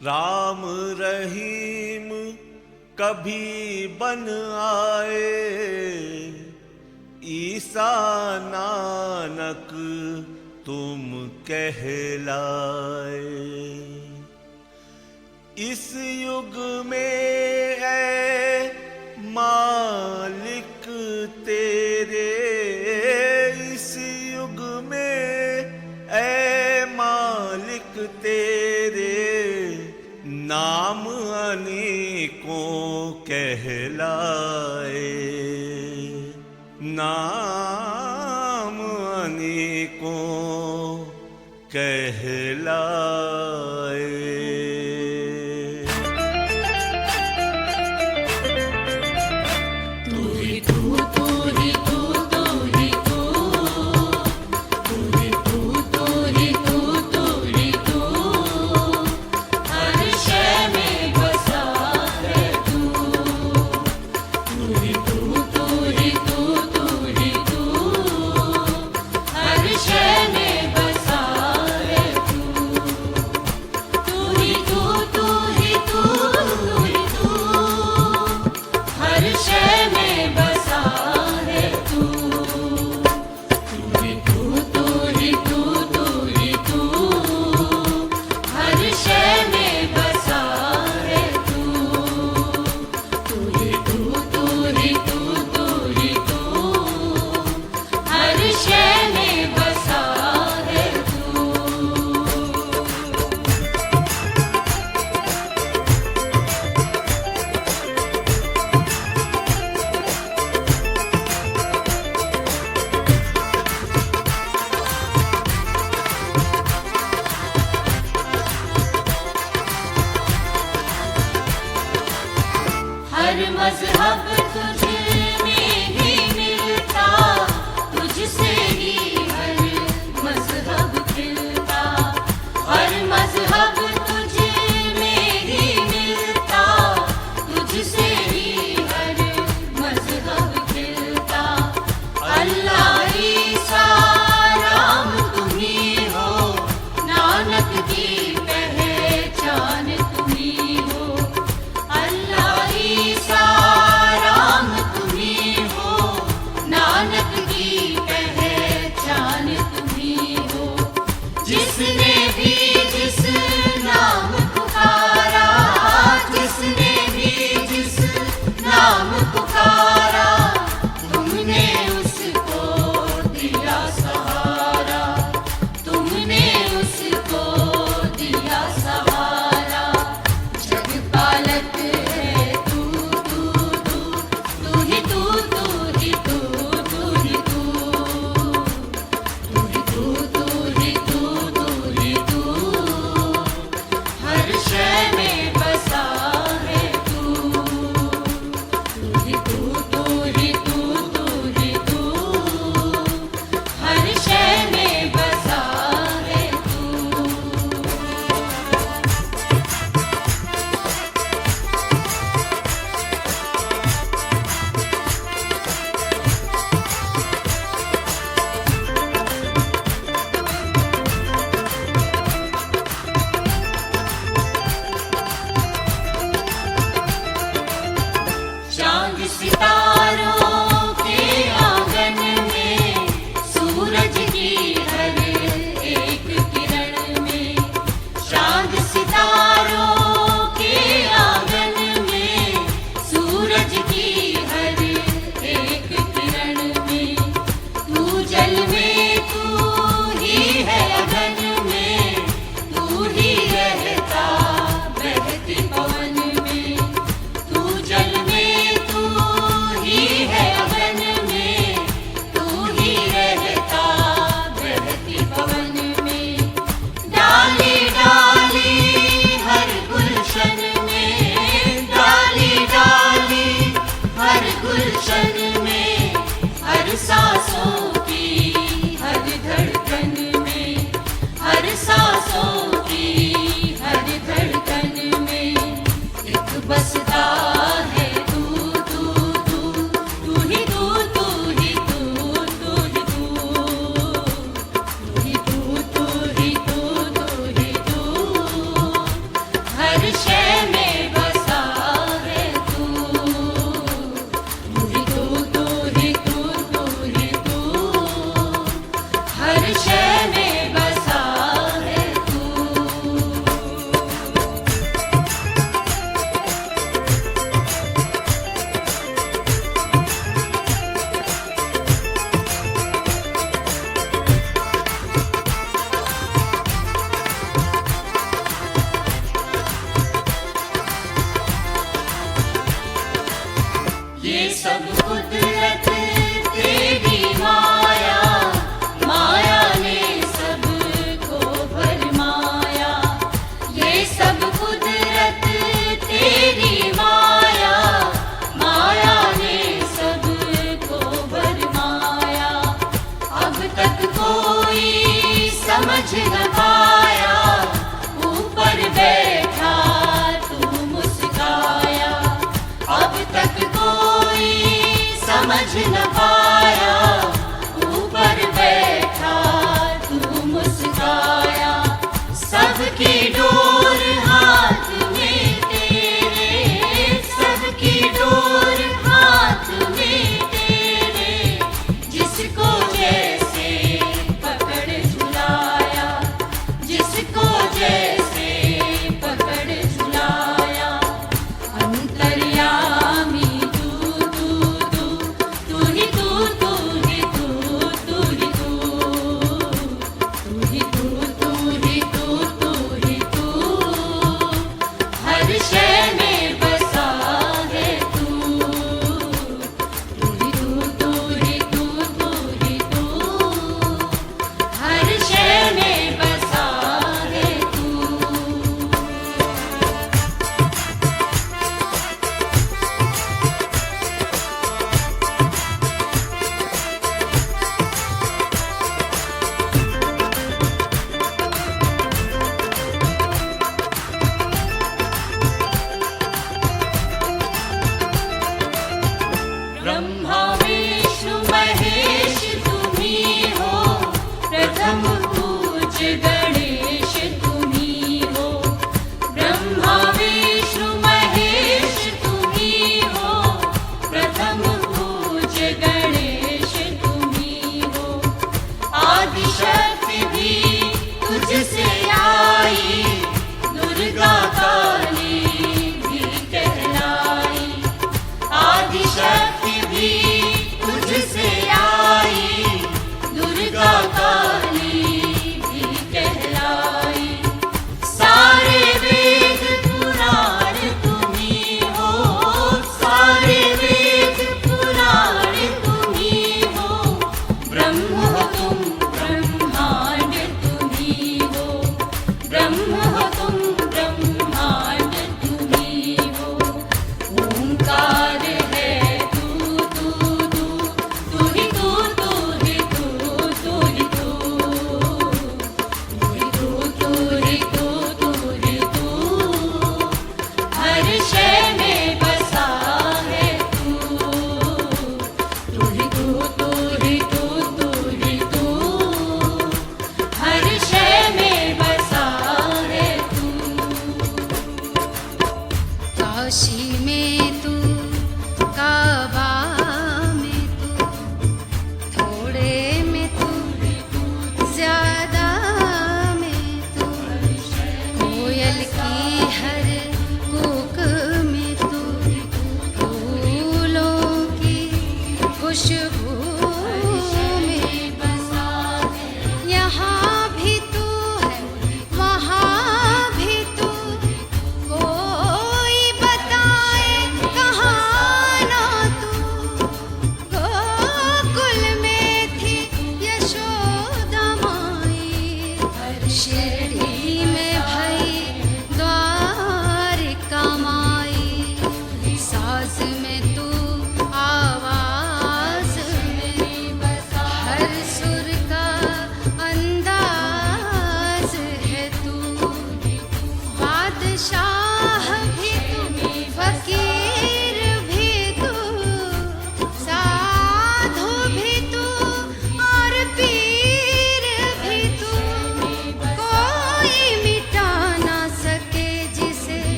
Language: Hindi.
राम रहीम कभी बन आए, ईसा नानक तुम कहलाए। इस युग में ऐ मालिक तेरे, इस युग में ऐ मालिक तेरे, नाम अनेकों कहलाए, नाम अनेकों कहलाए। हर मज़हब तुझ में ही मिलता, तुझसे ही हर मज़हब खिलता। हर मज़हब तुझ में ही मिलता, तुझसे ही हर मज़हब खिलता। अल्लाह ईसा राम तुम्ही हो, नानक की पहचान तुम्ही हो। अल्लाह ईसा राम तुम्ही हो, नानक की पहचान तुम्ही हो। जिसने भी जिस नाम पुकारा, जिसने भी जिस नाम पुकारा, तुमने उसको दिया सहारा, तुमने उसको दिया सहारा। जग पालक है तू तू तू, तू ही तू, तू ही तू, तू ही तू, तू ही तू, तू ही तू, तू ही तू। हर शय में बसा है तू, तू ही तू, तू ही तू, तू ही तू। हर शय में बसा है तू। चांद सितारों के आंगन में, सूरज की हर एक किरण में। चांद सितारों के आंगन में, सूरज की हर एक किरण में। तू जल में, तू ही है अगन में, तू ही रहता बहती पवन में। तू जल में, तू ही है अगन में, तू ही रहता बहती पवन में। डाली डाली कुछ न